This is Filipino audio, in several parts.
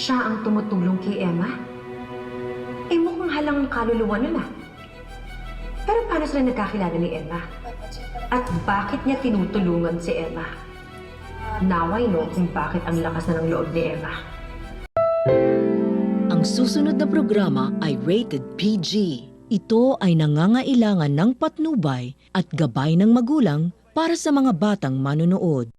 siya ang tumutulong kay Emma? Eh mukhang halang kaluluwa nun ah. Pero paano sila nagkakilala ni Emma? At bakit niya tinutulungan si Emma? Now I know kung bakit ang lakas na ng loob ni Emma. Ang susunod na programa ay rated PG. Ito ay nangangailangan ng patnubay at gabay ng magulang para sa mga batang manonood.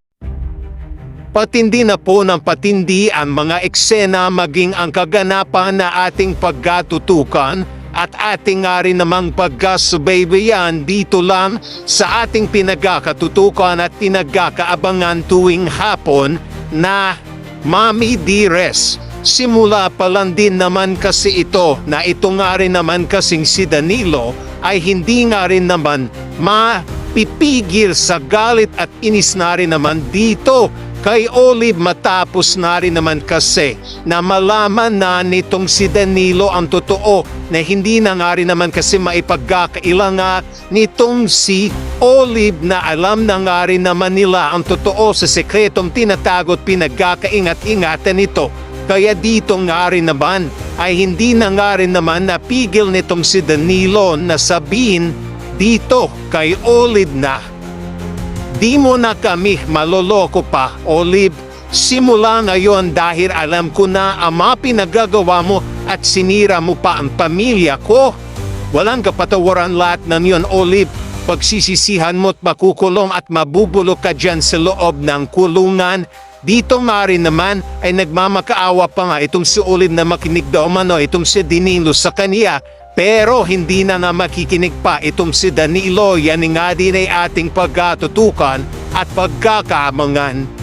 Patindi na po ng patindi ang mga eksena maging ang kaganapan na ating pagkatutukan at ating nga rin namang pagkasubaybayan dito lang sa ating pinagkakatutukan at pinagkakaabangan tuwing hapon na Mami Dearest. Simula pa lang din naman kasi ito na ito nga rin naman kasing si Danilo ay hindi nga rin naman mapipigil sa galit at inis na rin naman dito kay Olive matapos na rin naman kasi na malaman na nitong si Danilo ang totoo na hindi na nga rin naman kasi maipagkakaila nitong si Olive na alam na nga rin naman nila ang totoo sa sekretong tinatago at pinagkakaingat-ingatan nito. Kaya dito nga rin naman ay hindi na nga rin naman napigil nitong si Danilo na sabihin dito kay Olive na di mo na kami maloloko pa, Olive. Simula ngayon dahil alam ko na ang mga pinagagawa mo at sinira mo pa ang pamilya ko. Walang kapatawaran lahat ng yun, Olive. Pagsisisihan mo't makukulong at mabubulok ka dyan sa loob ng kulungan. Dito nga rin naman ay nagmamakaawa pa nga itong si Olive na makinig daw mano itong si Danilo sa kaniya. Pero hindi na nga makikinig pa itong si Danilo. Yan nga din ay ating pagkatutukan at pagkakamangan.